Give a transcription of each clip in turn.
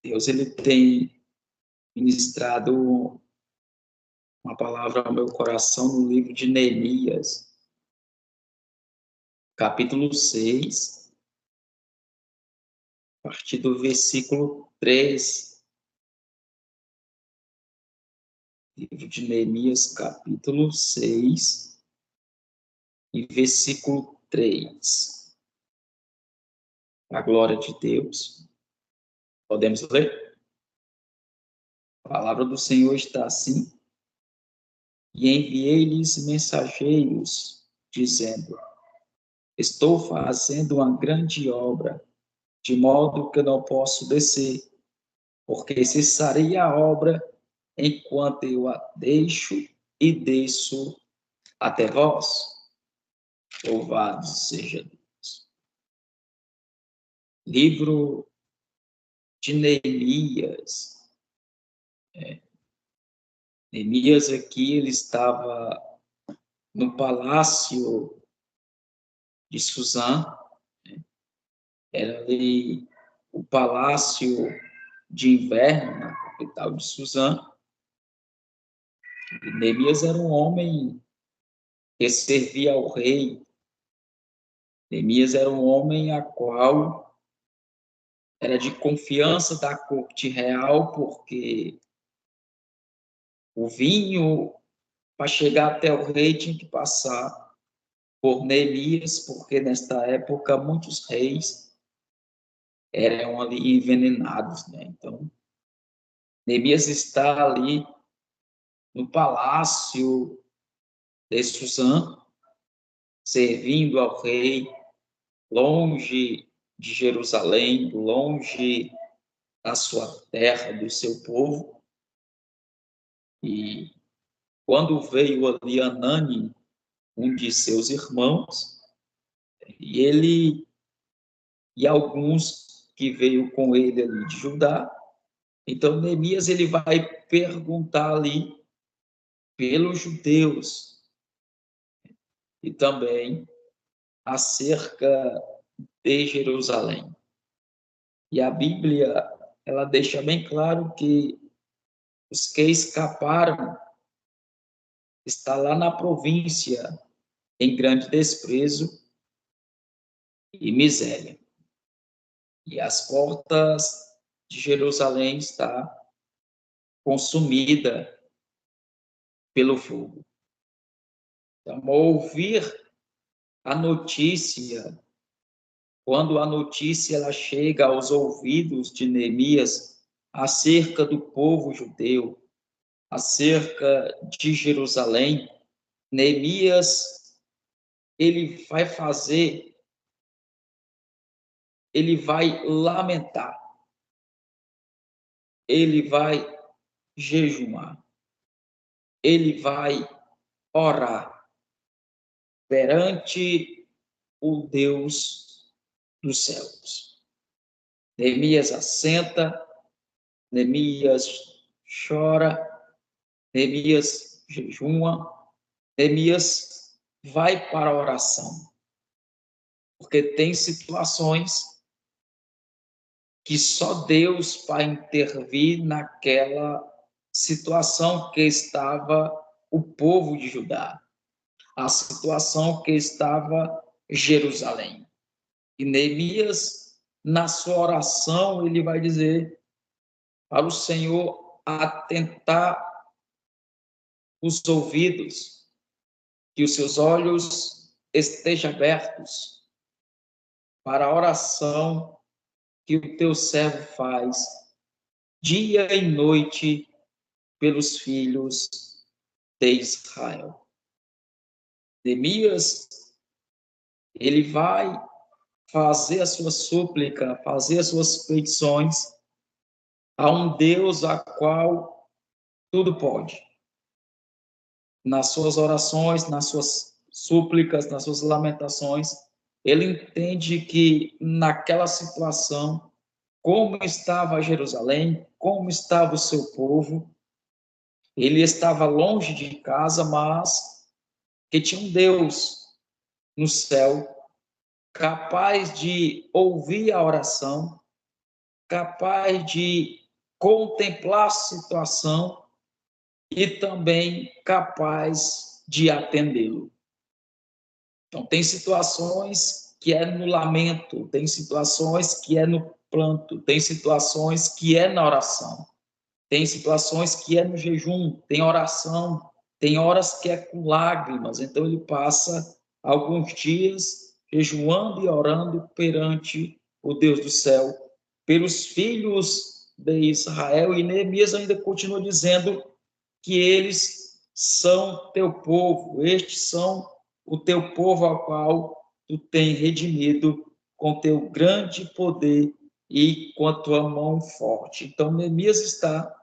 Deus ele tem ministrado uma palavra ao meu coração no livro de Neemias, capítulo 6, a partir do versículo 3. Livro de Neemias, capítulo 6, e versículo 3. A glória de Deus. Podemos ler? A palavra do Senhor está assim: e enviei-lhes mensageiros, dizendo: estou fazendo uma grande obra, de modo que não posso descer, porque cessaria a obra enquanto eu a deixo e desço até vós. Louvado seja Deus. Livro de Neemias. Neemias aqui, ele estava no palácio de Suzã, era ali o palácio de inverno na capital de Suzã. E Neemias era um homem que servia ao rei. Neemias era um homem a qual era de confiança da corte real, porque o vinho, para chegar até o rei, tinha que passar por Neemias, porque nesta época muitos reis eram ali envenenados, né? Então, Neemias está ali no palácio de Suzã, servindo ao rei, longe de Jerusalém, longe da sua terra, do seu povo. E quando veio ali Anani, um de seus irmãos, e ele e alguns que veio com ele ali de Judá, então Neemias ele vai perguntar ali pelos judeus e também acerca de Jerusalém. E a Bíblia, ela deixa bem claro que os que escaparam está lá na província, em grande desprezo e miséria. E as portas de Jerusalém está consumida pelo fogo. Então, ouvir a notícia, quando a notícia ela chega aos ouvidos de Neemias acerca do povo judeu, acerca de Jerusalém, Neemias ele vai lamentar, ele vai jejuar, ele vai orar perante o Deus dos céus. Neemias assenta, Neemias chora, Neemias jejua, Neemias vai para a oração, porque tem situações que só Deus vai intervir naquela situação que estava o povo de Judá, a situação que estava Jerusalém. E Neemias, na sua oração, ele vai dizer para o Senhor atentar os ouvidos, que os seus olhos estejam abertos para a oração que o teu servo faz dia e noite pelos filhos de Israel. Neemias, ele vai fazer a sua súplica, fazer as suas petições a um Deus a qual tudo pode. Nas suas orações, nas suas súplicas, nas suas lamentações, ele entende que naquela situação, como estava Jerusalém, como estava o seu povo, ele estava longe de casa, mas que tinha um Deus no céu capaz de ouvir a oração capaz de contemplar a situação e também capaz de atendê-lo. Então, tem situações que é no lamento, tem situações que é no pranto, tem situações que é na oração, tem situações que é no jejum, tem oração, tem horas que é com lágrimas. Então, ele passa alguns dias jejuando e orando perante o Deus do céu, pelos filhos de Israel. E Neemias ainda continua dizendo que eles são teu povo, estes são o teu povo ao qual tu tens redimido com teu grande poder e com a tua mão forte. Então, Neemias está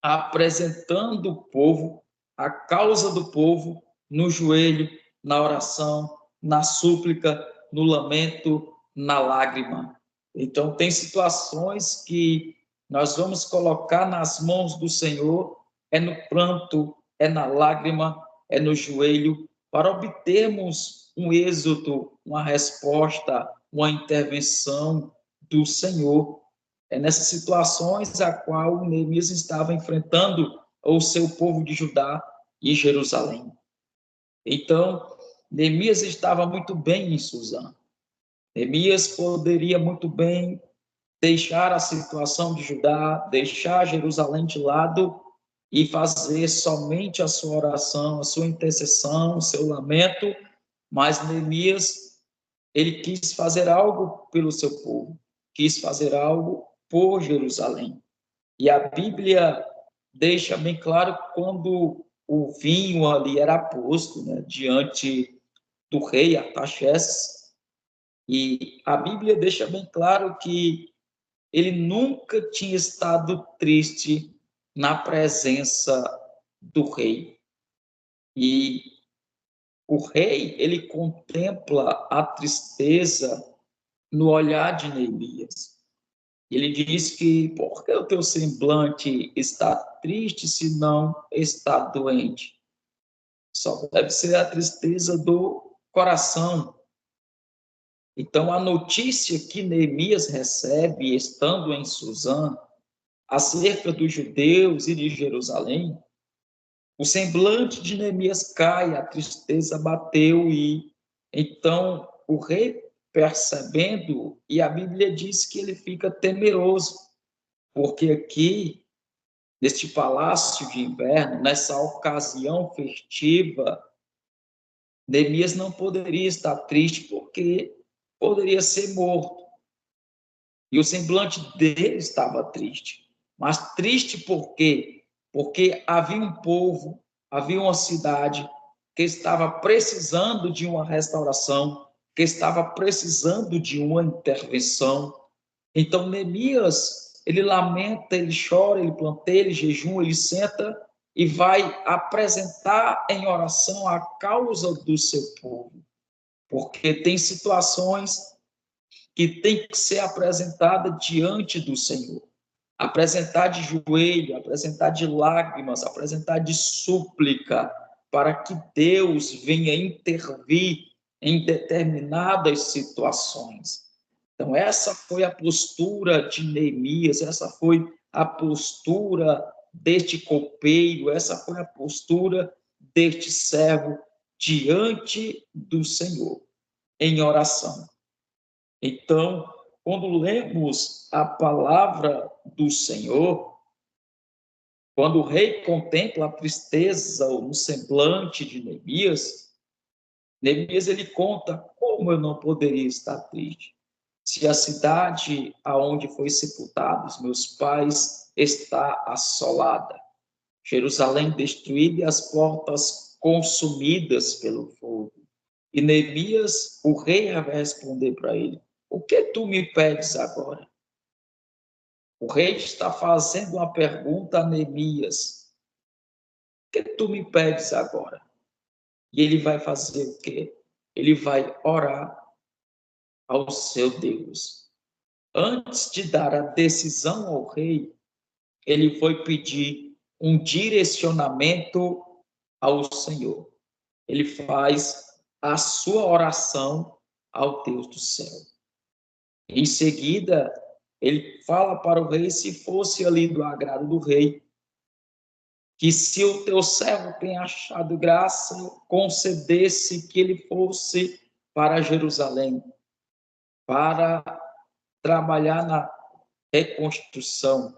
apresentando o povo, a causa do povo, no joelho, na oração, na súplica, no lamento, na lágrima. Então, tem situações que nós vamos colocar nas mãos do Senhor, é no pranto, é na lágrima, é no joelho, para obtermos um êxodo, uma resposta, uma intervenção do Senhor. É nessas situações a qual Neemias estava enfrentando o seu povo de Judá e Jerusalém. Então, Neemias estava muito bem em Suzã. Neemias poderia muito bem deixar a situação de Judá, deixar Jerusalém de lado e fazer somente a sua oração, a sua intercessão, o seu lamento, mas Neemias, ele quis fazer algo pelo seu povo, quis fazer algo por Jerusalém. E a Bíblia deixa bem claro quando o vinho ali era posto, né, diante do rei Artaxerxes, e a Bíblia deixa bem claro que ele nunca tinha estado triste na presença do rei. E o rei, ele contempla a tristeza no olhar de Neemias. Ele diz que, por que o teu semblante está triste se não está doente? Só deve ser a tristeza do coração. Então, a notícia que Neemias recebe, estando em Suzã, acerca dos judeus e de Jerusalém, o semblante de Neemias cai, a tristeza bateu e então o rei, percebendo, e a Bíblia diz que ele fica temeroso, porque aqui, neste palácio de inverno, nessa ocasião festiva, Neemias não poderia estar triste porque poderia ser morto. E o semblante dele estava triste. Mas triste por quê? Porque havia um povo, havia uma cidade que estava precisando de uma restauração, que estava precisando de uma intervenção. Então, Neemias, ele lamenta, ele chora, ele planteia, ele jejuma, ele senta e vai apresentar em oração a causa do seu povo. Porque tem situações que tem que ser apresentada diante do Senhor. Apresentar de joelho, apresentar de lágrimas, apresentar de súplica, para que Deus venha intervir em determinadas situações. Então, essa foi a postura de Neemias, essa foi a postura deste copeiro, essa foi a postura deste servo diante do Senhor, em oração. Então, quando lemos a palavra do Senhor, quando o rei contempla a tristeza no semblante de Neemias, Neemias ele conta como eu não poderia estar triste, se a cidade aonde foi sepultados meus pais está assolada, Jerusalém destruída e as portas consumidas pelo fogo. E Neemias, o rei vai responder para ele: o que tu me pedes agora? O rei está fazendo uma pergunta a Neemias: o que tu me pedes agora? E ele vai fazer o quê? Ele vai orar ao seu Deus. Antes de dar a decisão ao rei, ele foi pedir um direcionamento ao Senhor. Ele faz a sua oração ao Deus do céu. Em seguida, ele fala para o rei, se fosse ali do agrado do rei, que se o teu servo tem achado graça, concedesse que ele fosse para Jerusalém, para trabalhar na reconstrução,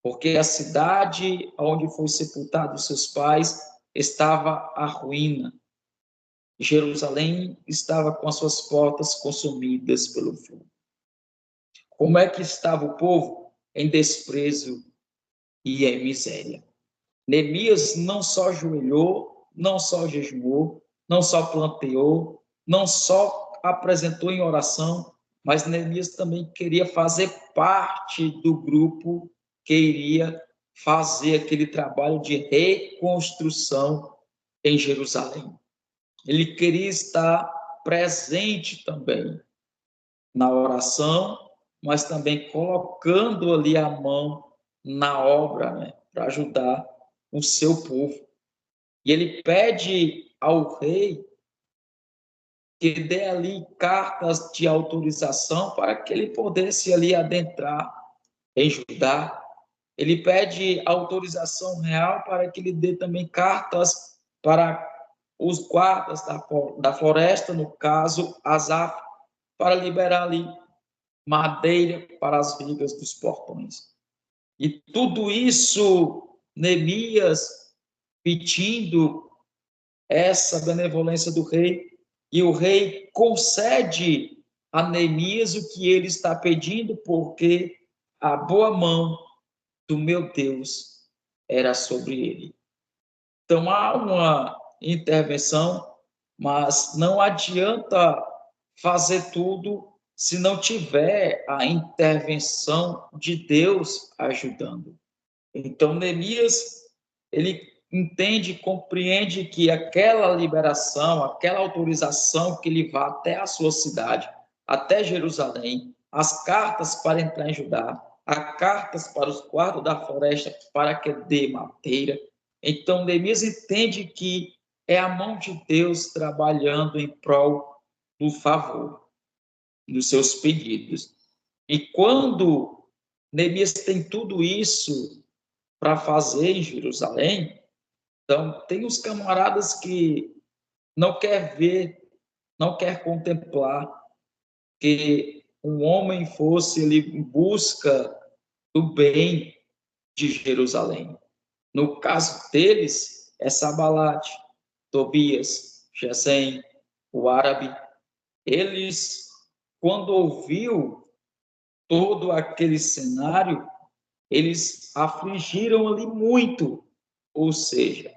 porque a cidade onde foi sepultado seus pais estava à ruína. Jerusalém estava com as suas portas consumidas pelo fogo. Como é que estava o povo? Em desprezo e em miséria. Neemias não só ajoelhou, não só jejuou, não só planteou, não só apresentou em oração, mas Neemias também queria fazer parte do grupo que iria fazer aquele trabalho de reconstrução em Jerusalém. Ele queria estar presente também na oração, mas também colocando ali a mão na obra, né, para ajudar o seu povo. E ele pede ao rei que dê ali cartas de autorização para que ele pudesse ali adentrar em Judá. Ele pede autorização real para que ele dê também cartas para os guardas da floresta, no caso, Asaf, para liberar ali madeira para as vigas dos portões. E tudo isso, Neemias pedindo essa benevolência do rei, e o rei concede a Neemias o que ele está pedindo, porque a boa mão do meu Deus era sobre ele. Então há uma intervenção, mas não adianta fazer tudo se não tiver a intervenção de Deus ajudando. Então Neemias, ele entende, compreende que aquela liberação, aquela autorização que ele vá até a sua cidade, até Jerusalém, as cartas para entrar em Judá, as cartas para os guardas da floresta para que dê madeira. Então Neemias entende que é a mão de Deus trabalhando em prol do favor dos seus pedidos. E quando Neemias tem tudo isso para fazer em Jerusalém, então tem os camaradas que não quer ver, não quer contemplar que um homem fosse ali em busca do bem de Jerusalém. No caso deles, é Sabalate, Tobias, Gesem, o árabe. Eles, quando ouviu todo aquele cenário, eles afligiram ali muito, ou seja,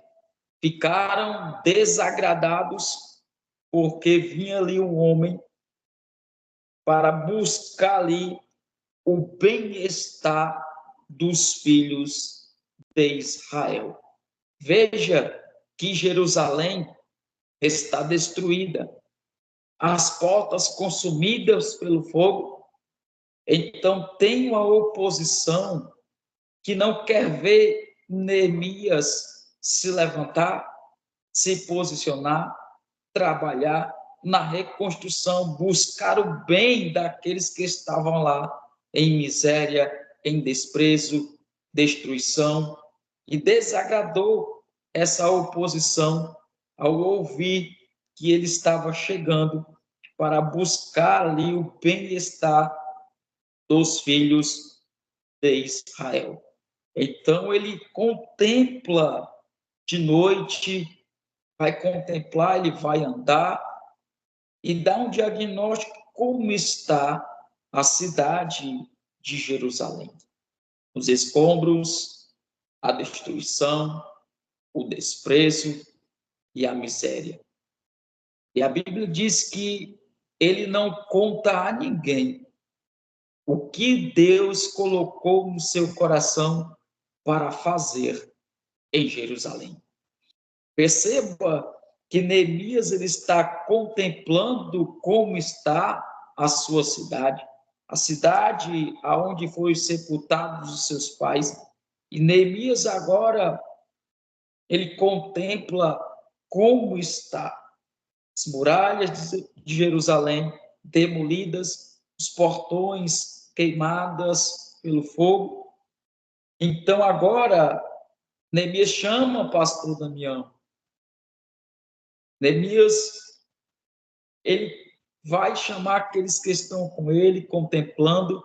ficaram desagradados porque vinha ali um homem para buscar ali o bem-estar dos filhos de Israel. Veja que Jerusalém está destruída, as portas consumidas pelo fogo. Então tem uma oposição que não quer ver Neemias se levantar, se posicionar, trabalhar na reconstrução, buscar o bem daqueles que estavam lá em miséria, em desprezo, destruição, e desagradou essa oposição ao ouvir que ele estava chegando para buscar ali o bem-estar dos filhos de Israel. Então ele contempla de noite, vai contemplar, ele vai andar e dá um diagnóstico como está a cidade de Jerusalém. Os escombros, a destruição, o desprezo e a miséria. E a Bíblia diz que ele não conta a ninguém o que Deus colocou no seu coração para fazer em Jerusalém. Perceba que Neemias ele está contemplando como está a sua cidade, a cidade aonde foram sepultados os seus pais. E Neemias agora ele contempla como está as muralhas de Jerusalém demolidas, os portões queimadas pelo fogo. Então, agora, Neemias chama o pastor Damião. Neemias, ele vai chamar aqueles que estão com ele, contemplando.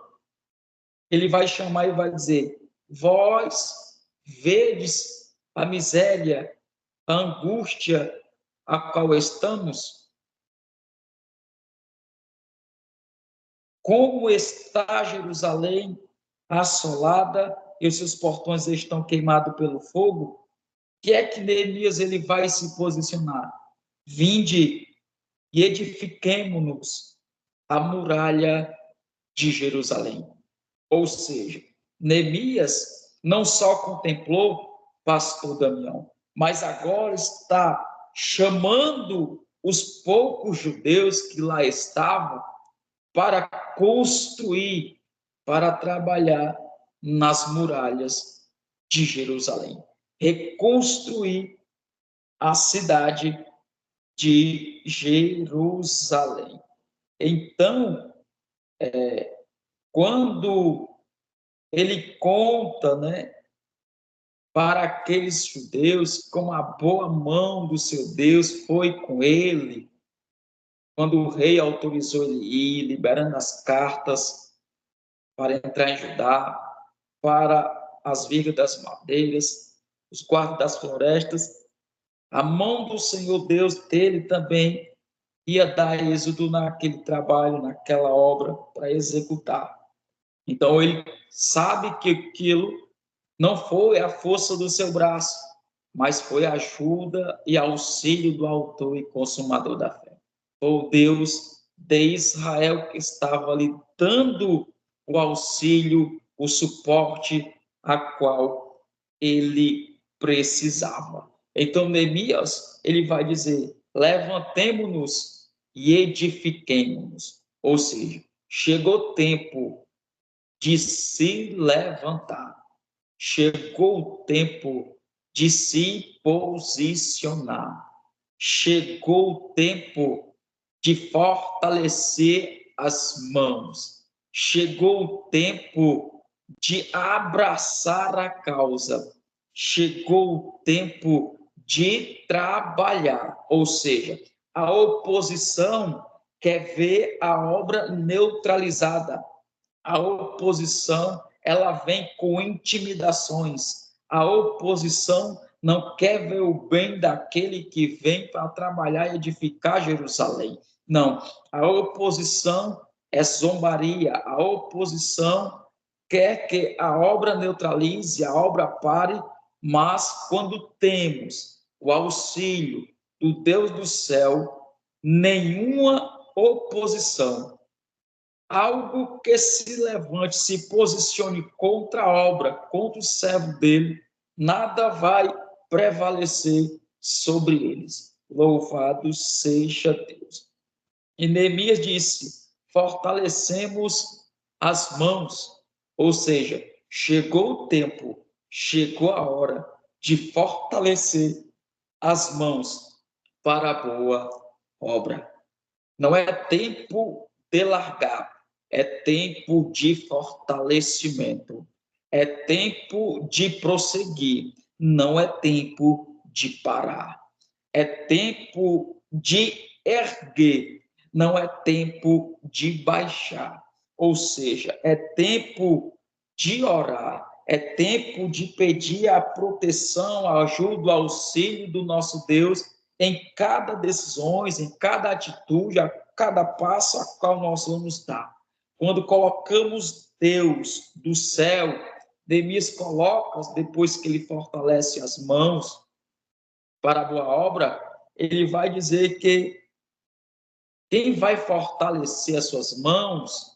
Ele vai chamar e vai dizer: vós vedes a miséria, a angústia a qual estamos? Como está Jerusalém assolada e os seus portões estão queimados pelo fogo? O que é que Neemias ele vai se posicionar? Vinde e edifiquemo-nos a muralha de Jerusalém. Ou seja, Neemias não só contemplou pastor Damião, mas agora está chamando os poucos judeus que lá estavam para construir, para trabalhar nas muralhas de Jerusalém, reconstruir a cidade de Jerusalém. Então, quando ele conta, né, para aqueles judeus como a boa mão do seu Deus foi com ele, quando o rei autorizou ele ir, liberando as cartas para entrar em Judá, para as vigas das madeiras, os guardas das florestas, a mão do Senhor Deus dele também ia dar êxodo naquele trabalho, naquela obra, para executar. Então, ele sabe que aquilo não foi a força do seu braço, mas foi a ajuda e auxílio do autor e consumador da fé. Foi o Deus de Israel que estava lhe dando o auxílio, o suporte a qual ele precisava. Então, Neemias, ele vai dizer: levantemo-nos e edifiquemo-nos. Ou seja, chegou o tempo de se levantar. Chegou o tempo de se posicionar. Chegou o tempo de fortalecer as mãos. Chegou o tempo de abraçar a causa. Chegou o tempo de trabalhar. Ou seja, a oposição quer ver a obra neutralizada. A oposição, ela vem com intimidações. A oposição não quer ver o bem daquele que vem para trabalhar e edificar Jerusalém. Não, a oposição é zombaria. A oposição quer que a obra neutralize, a obra pare, mas quando temos o auxílio do Deus do céu, nenhuma oposição, algo que se levante, se posicione contra a obra, contra o servo dele, nada vai prevalecer sobre eles. Louvado seja Deus. E Neemias disse: fortalecemos as mãos, ou seja, chegou o tempo, chegou a hora de fortalecer as mãos para a boa obra. Não é tempo de largar, é tempo de fortalecimento, é tempo de prosseguir, não é tempo de parar, é tempo de erguer, não é tempo de baixar. Ou seja, é tempo de orar, é tempo de pedir a proteção, a ajuda, o auxílio do nosso Deus em cada decisão, em cada atitude, a cada passo a qual nós vamos dar. Quando colocamos Deus do céu, Neemias coloca, depois que ele fortalece as mãos para a boa obra, ele vai dizer que quem vai fortalecer as suas mãos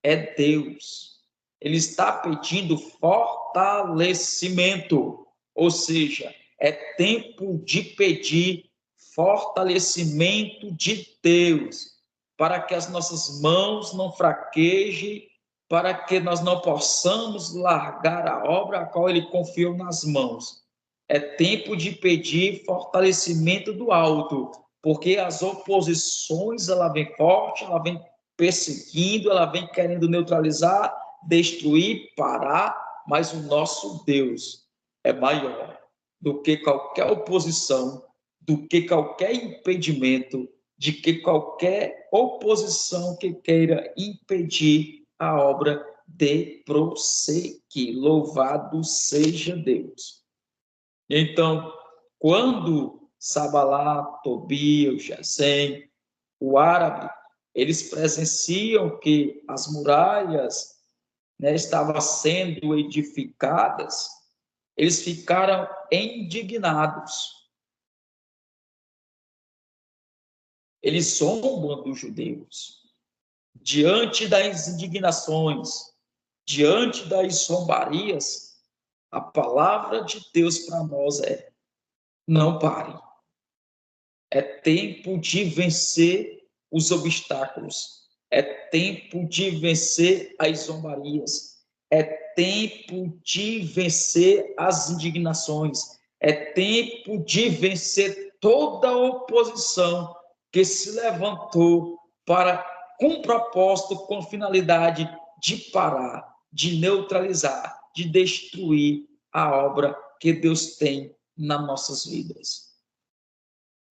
é Deus. Ele está pedindo fortalecimento, ou seja, é tempo de pedir fortalecimento de Deus, para que as nossas mãos não fraquejem, para que nós não possamos largar a obra a qual Ele confiou nas mãos. É tempo de pedir fortalecimento do alto, porque as oposições, ela vem forte, ela vem perseguindo, ela vem querendo neutralizar, destruir, parar, mas o nosso Deus é maior do que qualquer oposição, do que qualquer impedimento, de que qualquer oposição que queira impedir a obra de prosseguir. Louvado seja Deus. Então, quando Sabalá, Tobias, Gesem, o árabe, eles presenciam que as muralhas, né, estavam sendo edificadas, eles ficaram indignados. Eles zombam dos judeus. Diante das indignações, diante das zombarias, a palavra de Deus para nós é: não pare. É tempo de vencer os obstáculos. É tempo de vencer as zombarias. É tempo de vencer as indignações. É tempo de vencer toda a oposição que se levantou com propósito, com finalidade de parar, de neutralizar, de destruir a obra que Deus tem nas nossas vidas.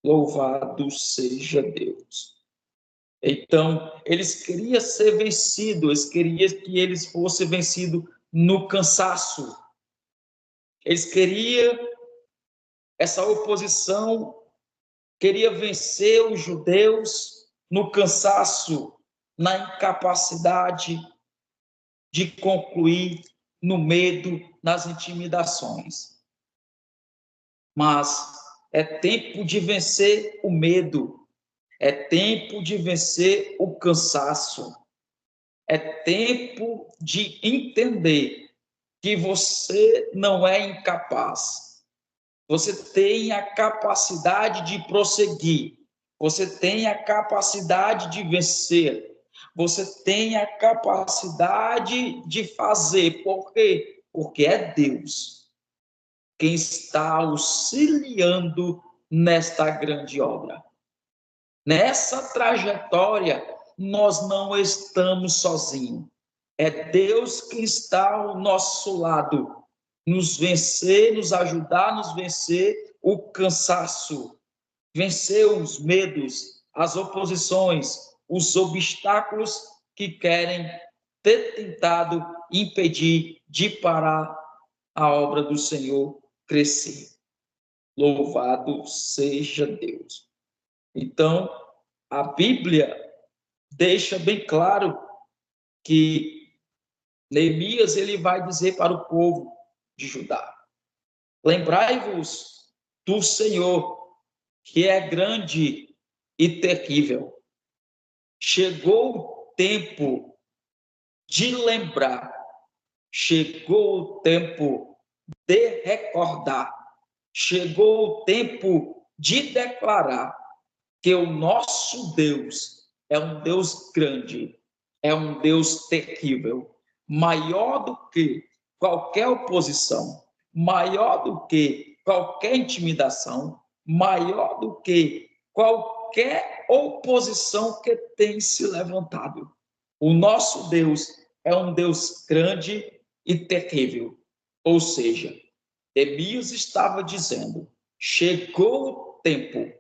Louvado seja Deus. Então, eles queriam ser vencidos, eles queriam que eles fossem vencidos no cansaço. Eles queriam essa oposição, queria vencer os judeus no cansaço, na incapacidade de concluir, no medo, nas intimidações. Mas é tempo de vencer o medo, é tempo de vencer o cansaço, é tempo de entender que você não é incapaz. Você tem a capacidade de prosseguir, você tem a capacidade de vencer, você tem a capacidade de fazer. Por quê? Porque é Deus quem está auxiliando nesta grande obra. Nessa trajetória, nós não estamos sozinhos. É Deus que está ao nosso lado, nos vencer, nos ajudar a nos vencer o cansaço, vencer os medos, as oposições, os obstáculos que querem ter tentado impedir de parar a obra do Senhor crescer. Louvado seja Deus. Então, a Bíblia deixa bem claro que Neemias ele vai dizer para o povo de Judá: lembrai-vos do Senhor, que é grande e terrível. Chegou o tempo de lembrar, chegou o tempo de recordar, chegou o tempo de declarar que o nosso Deus é um Deus grande, é um Deus terrível, maior do que qualquer oposição, maior do que qualquer intimidação, maior do que qualquer oposição que tem se levantado. O nosso Deus é um Deus grande e terrível. Ou seja, Neemias estava dizendo: chegou o tempo,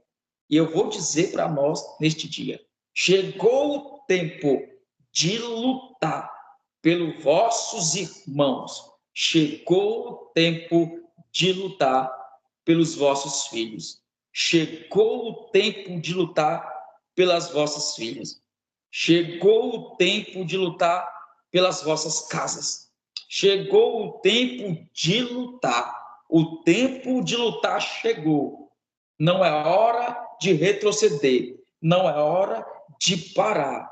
e eu vou dizer para nós neste dia, chegou o tempo de lutar pelos vossos irmãos, chegou o tempo de lutar pelos vossos filhos, chegou o tempo de lutar pelas vossas filhas, chegou o tempo de lutar pelas vossas casas, chegou o tempo de lutar, o tempo de lutar chegou. Não é hora de retroceder, não é hora de parar.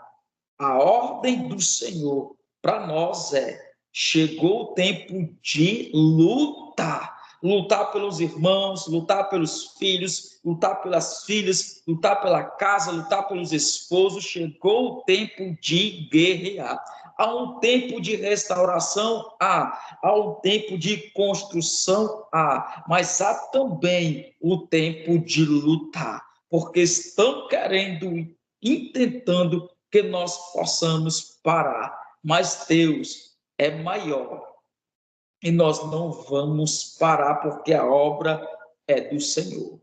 A ordem do Senhor para nós é: chegou o tempo de lutar. Lutar pelos irmãos, lutar pelos filhos, lutar pelas filhas, lutar pela casa, lutar pelos esposos. Chegou o tempo de guerrear. Há um tempo de restauração, há um tempo de construção, mas há também o tempo de lutar, porque estão querendo, intentando que nós possamos parar, mas Deus é maior e nós não vamos parar porque a obra é do Senhor.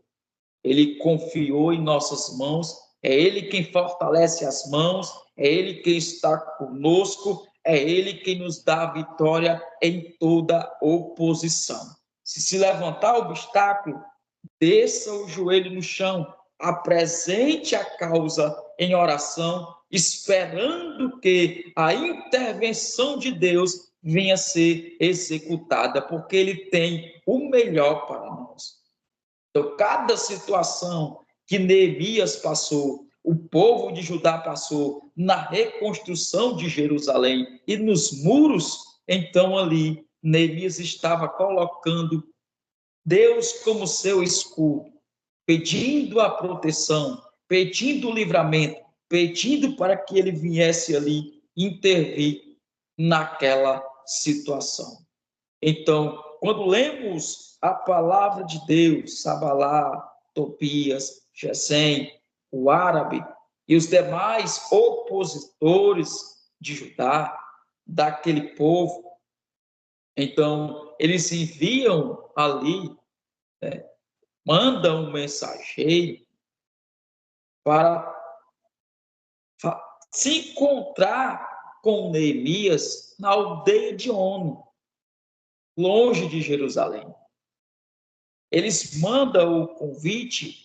Ele confiou em nossas mãos, é Ele quem fortalece as mãos, é Ele quem está conosco, é Ele quem nos dá a vitória em toda oposição. Se levantar obstáculo, desça o joelho no chão, apresente a causa em oração, esperando que a intervenção de Deus venha a ser executada, porque Ele tem o melhor para nós. Então, cada situação que Neemias passou, o povo de Judá passou na reconstrução de Jerusalém e nos muros, então ali Neemias estava colocando Deus como seu escudo, pedindo a proteção, pedindo o livramento, pedindo para que ele viesse ali intervir naquela situação. Então, quando lemos a palavra de Deus, Sabalá, Tobias, Gesem, o árabe e os demais opositores de Judá, daquele povo, então eles enviam ali, mandam um mensageiro para se encontrar com Neemias na aldeia de Ono, longe de Jerusalém. Eles mandam o convite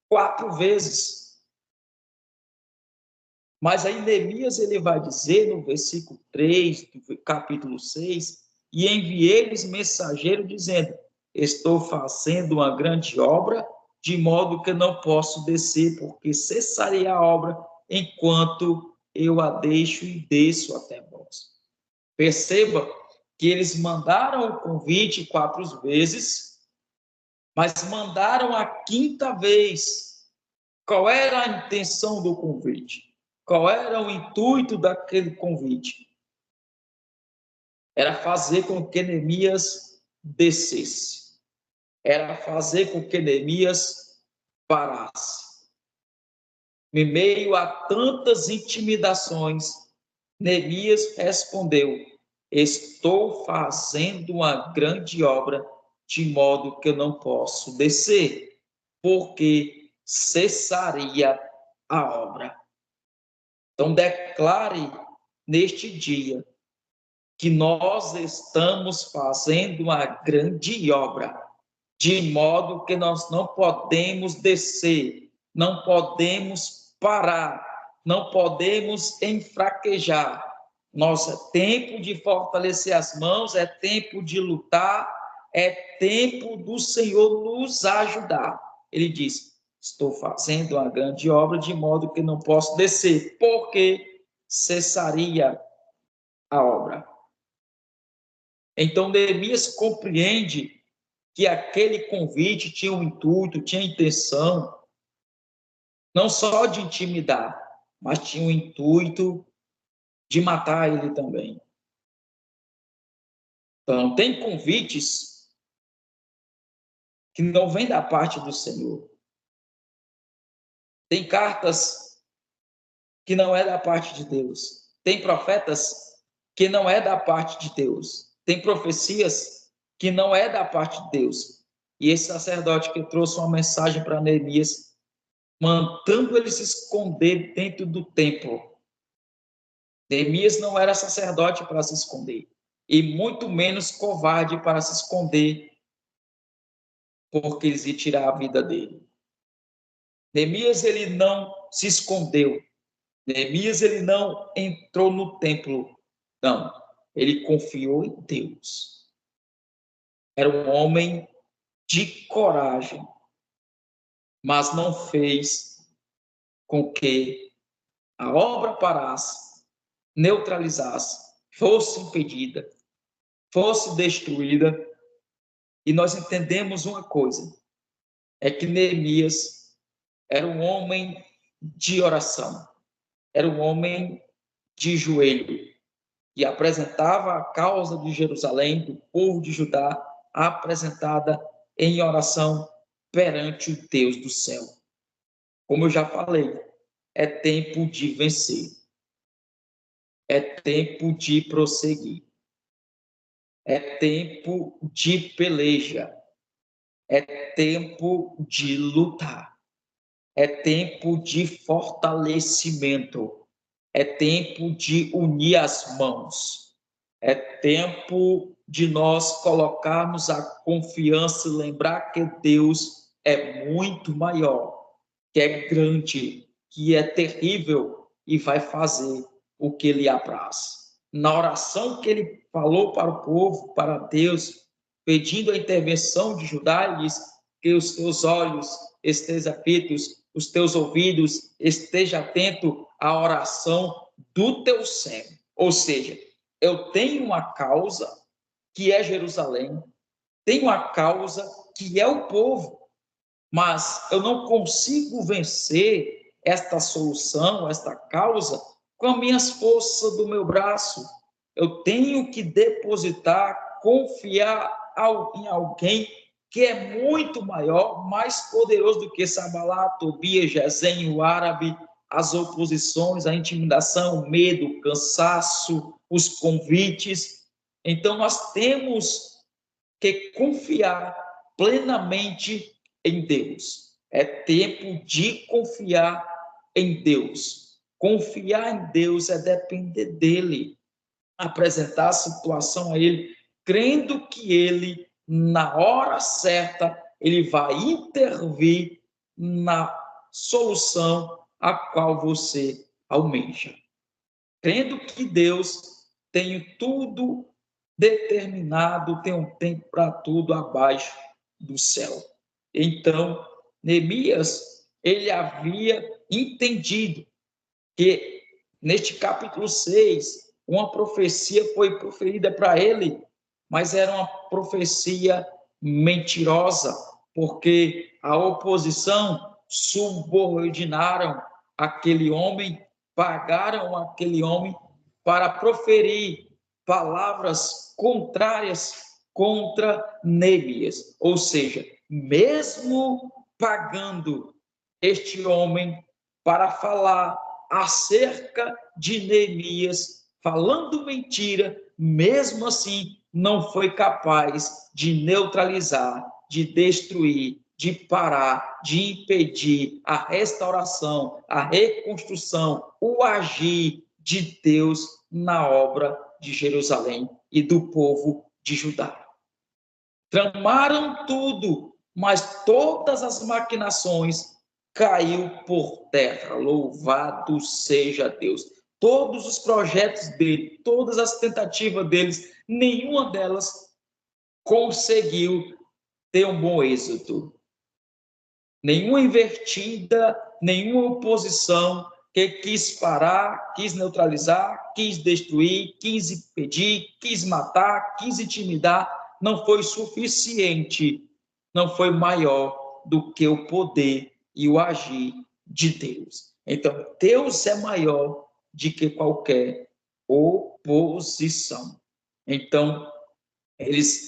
4 vezes. Mas aí Neemias ele vai dizer no versículo 3 do capítulo 6, e enviei-lhes mensageiro dizendo, estou fazendo uma grande obra, de modo que não posso descer, porque cessaria a obra enquanto eu a deixo e desço até vós. Perceba que eles mandaram o convite 4 vezes, mas mandaram a 5ª vez. Qual era a intenção do convite? Qual era o intuito daquele convite? Era fazer com que Neemias descesse. Era fazer com que Neemias parasse. Em meio a tantas intimidações, Neemias respondeu, estou fazendo uma grande obra, de modo que eu não posso descer, porque cessaria a obra. Então, declare neste dia que nós estamos fazendo uma grande obra, de modo que nós não podemos descer, não podemos parar, não podemos enfraquejar. Nosso é tempo de fortalecer as mãos, é tempo de lutar, é tempo do Senhor nos ajudar. Ele diz, estou fazendo uma grande obra de modo que não posso descer, porque cessaria a obra. Então, Neemias compreende que aquele convite tinha um intuito, tinha intenção, não só de intimidar, mas tinha um intuito de matar ele também. Então, tem convites que não vêm da parte do Senhor. Tem cartas que não é da parte de Deus. Tem profetas que não é da parte de Deus. Tem profecias que não é da parte de Deus. E esse sacerdote que trouxe uma mensagem para Neemias, mandando ele se esconder dentro do templo. Neemias não era sacerdote para se esconder, e muito menos covarde para se esconder, porque eles iam tirar a vida dele. Neemias, ele não se escondeu. Neemias, ele não entrou no templo. Não, ele confiou em Deus. Era um homem de coragem, mas não fez com que a obra parasse, neutralizasse, fosse impedida, fosse destruída. E nós entendemos uma coisa, é que Neemias era um homem de oração, era um homem de joelho, e apresentava a causa de Jerusalém, do povo de Judá, apresentada em oração perante o Deus do céu. Como eu já falei, é tempo de vencer. É tempo de prosseguir. É tempo de peleja. É tempo de lutar. É tempo de fortalecimento. É tempo de unir as mãos. É tempo de nós colocarmos a confiança e lembrar que Deus é muito maior, que é grande, que é terrível e vai fazer o que lhe apraz. Na oração que ele falou para o povo, para Deus, pedindo a intervenção de Judá, ele diz que os teus olhos estejam atentos, os teus ouvidos estejam atentos à oração do teu servo. Ou seja, eu tenho uma causa que é Jerusalém, tenho uma causa que é o povo, mas eu não consigo vencer esta solução, esta causa, com as minhas forças do meu braço. Eu tenho que depositar, confiar em alguém que é muito maior, mais poderoso do que Sabalá, Tobias, Gesem, o árabe, as oposições, a intimidação, o medo, o cansaço, os convites. Então, nós temos que confiar plenamente em Deus. É tempo de confiar em Deus. Confiar em Deus é depender dele, apresentar a situação a ele, crendo que ele, na hora certa, ele vai intervir na solução a qual você almeja. Crendo que Deus tem tudo determinado, tem um tempo para tudo abaixo do céu. Então, Neemias, ele havia entendido que neste capítulo 6, uma profecia foi proferida para ele, mas era uma profecia mentirosa, porque a oposição subordinaram aquele homem, pagaram aquele homem para proferir palavras contrárias contra Neemias. Ou seja, mesmo pagando este homem para falar acerca de Neemias, falando mentira, mesmo assim não foi capaz de neutralizar, de destruir, de parar, de impedir a restauração, a reconstrução, o agir de Deus na obra de Jerusalém e do povo de Judá. Tramaram tudo, mas todas as maquinações caiu por terra. Louvado seja Deus. Todos os projetos dele, todas as tentativas deles, nenhuma delas conseguiu ter um bom êxito. Nenhuma invertida, nenhuma oposição que quis parar, quis neutralizar, quis destruir, quis impedir, quis matar, quis intimidar, não foi suficiente, não foi maior do que o poder e o agir de Deus. Então, Deus é maior do que qualquer oposição. Então,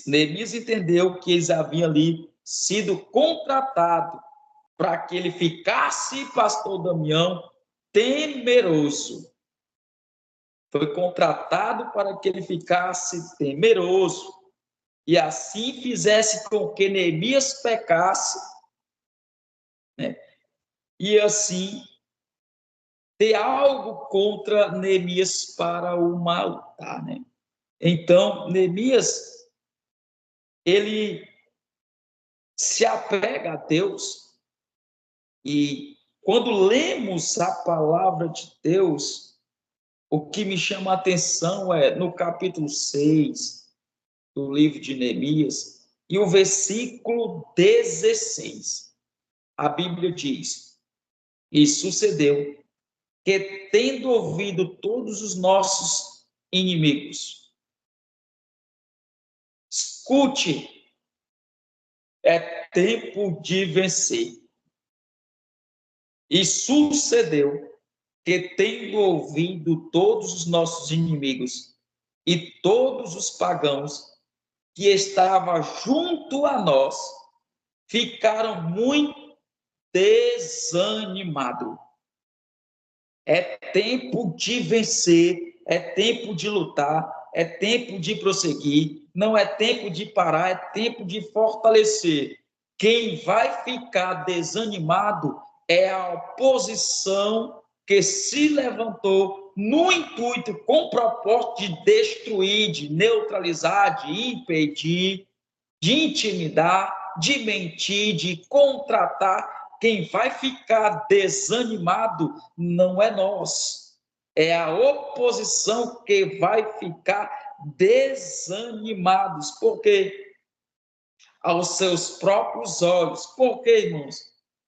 Neemias entendeu que eles haviam ali sido contratados para que ele ficasse, pastor Damião, temeroso. Foi contratado para que ele ficasse temeroso e assim fizesse com que Neemias pecasse, né? E assim ter algo contra Neemias para o matar, né? Então, Neemias, ele se apega a Deus e quando lemos a palavra de Deus, o que me chama a atenção é no capítulo 6 do livro de Neemias e o versículo 16. A Bíblia diz: E sucedeu que, tendo ouvido todos os nossos inimigos, escute, é tempo de vencer. E sucedeu que, tendo ouvido todos os nossos inimigos e todos os pagãos que estavam junto a nós, ficaram muito desanimados. É tempo de vencer, é tempo de lutar, é tempo de prosseguir, não é tempo de parar, é tempo de fortalecer. Quem vai ficar desanimado é a oposição que se levantou no intuito, com o propósito de destruir, de neutralizar, de impedir, de intimidar, de mentir, de contratar. Quem vai ficar desanimado não é nós, é a oposição que vai ficar desanimados, porque aos seus próprios olhos. Por quê, irmãos?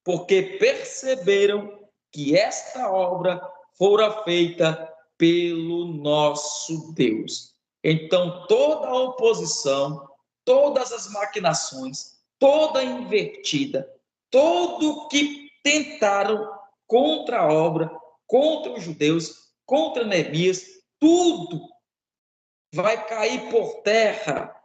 Porque perceberam que esta obra fora feita pelo nosso Deus. Então, toda a oposição, todas as maquinações, toda invertida, tudo que tentaram contra a obra, contra os judeus, contra Neemias, tudo vai cair por terra.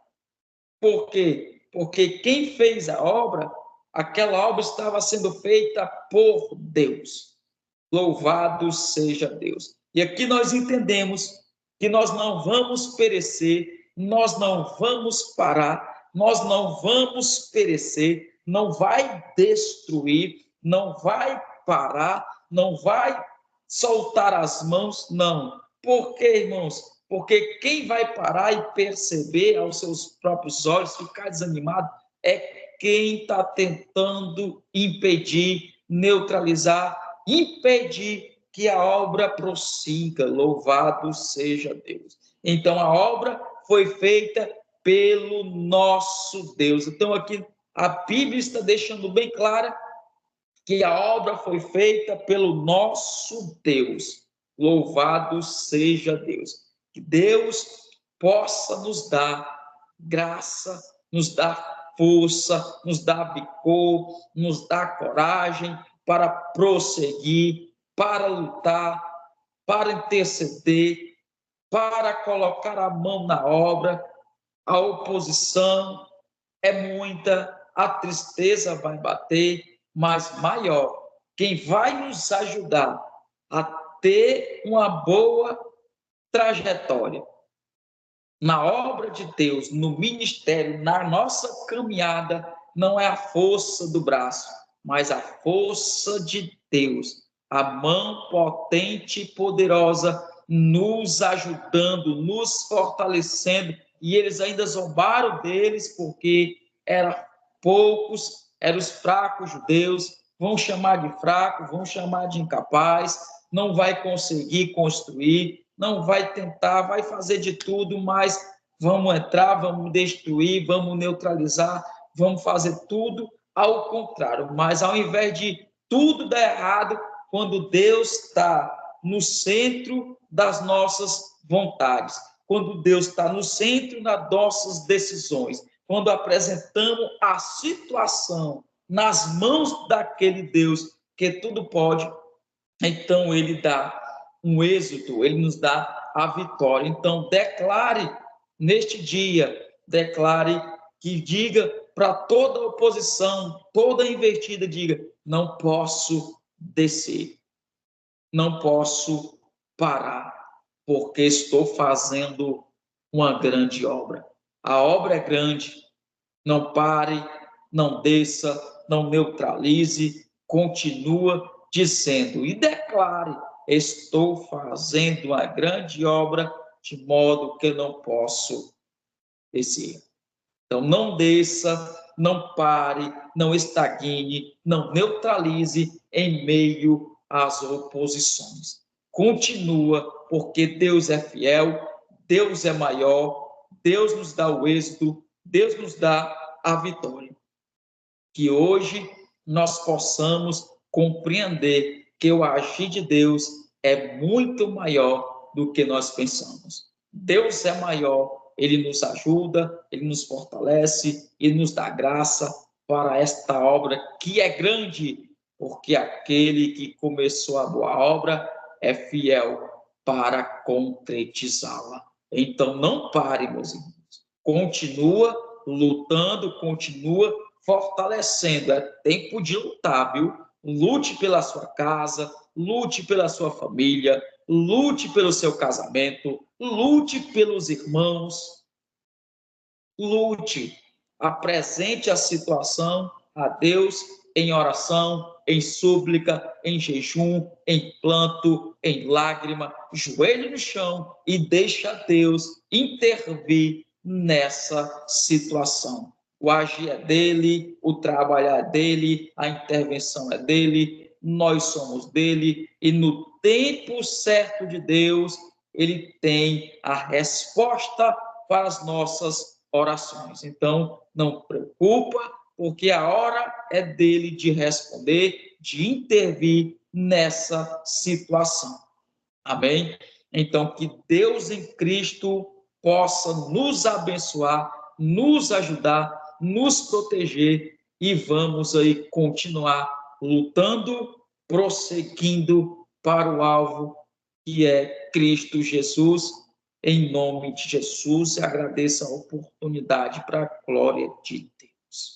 Por quê? Porque quem fez a obra, aquela obra estava sendo feita por Deus. Louvado seja Deus. E aqui nós entendemos que nós não vamos perecer, nós não vamos parar, nós não vamos perecer, não vai destruir, não vai parar, não vai soltar as mãos, não. Por quê, irmãos? Porque quem vai parar e perceber aos seus próprios olhos, ficar desanimado, é quem está tentando impedir, neutralizar, impedir que a obra prossiga. Louvado seja Deus. Então, a obra foi feita pelo nosso Deus. Então, aqui a Bíblia está deixando bem clara que a obra foi feita pelo nosso Deus. Louvado seja Deus. Que Deus possa nos dar graça, nos dar força, nos dar vigor, nos dar coragem para prosseguir, para lutar, para interceder, para colocar a mão na obra. A oposição é muita, a tristeza vai bater, mas maior, quem vai nos ajudar a ter uma boa trajetória na obra de Deus, no ministério, na nossa caminhada, não é a força do braço, mas a força de Deus, a mão potente e poderosa nos ajudando, nos fortalecendo, e eles ainda zombaram deles porque eram poucos, eram os fracos judeus, vão chamar de fraco, vão chamar de incapaz, não vai conseguir construir, não vai tentar, vai fazer de tudo, mas vamos entrar, vamos destruir, vamos neutralizar, vamos fazer tudo ao contrário. Mas ao invés de tudo dar errado, quando Deus está no centro das nossas vontades, quando Deus está no centro das nossas decisões, quando apresentamos a situação nas mãos daquele Deus que tudo pode, então ele dá um êxito, ele nos dá a vitória. Então, declare neste dia, declare que diga para toda oposição, toda invertida, diga: não posso descer, não posso parar, porque estou fazendo uma grande obra. A obra é grande, não pare, não desça, não neutralize, continua dizendo e declare: estou fazendo uma grande obra, de modo que eu não posso descer. Então, não desça, não pare, não estagne, não neutralize em meio às oposições. Continua, porque Deus é fiel, Deus é maior, Deus nos dá o êxito, Deus nos dá a vitória. Que hoje nós possamos compreender que o agir de Deus é muito maior do que nós pensamos. Deus é maior, ele nos ajuda, ele nos fortalece, ele nos dá graça para esta obra que é grande, porque aquele que começou a boa obra é fiel para concretizá-la. Então não pare, meus irmãos. Continua lutando, continua fortalecendo. É tempo de lutar, viu? Lute pela sua casa, lute pela sua família, lute pelo seu casamento, lute pelos irmãos, lute, apresente a situação a Deus em oração, em súplica, em jejum, em planto, em lágrima, joelho no chão e deixa Deus intervir nessa situação. O agir é dele, o trabalhar é dele, a intervenção é dele, nós somos dele e no tempo certo de Deus, ele tem a resposta para as nossas orações. Então, não preocupa, porque a hora é dele de responder, de intervir nessa situação. Amém? Então, que Deus em Cristo possa nos abençoar, nos ajudar, nos proteger e vamos aí continuar lutando, prosseguindo para o alvo que é Cristo Jesus. Em nome de Jesus, agradeço a oportunidade para a glória de Deus.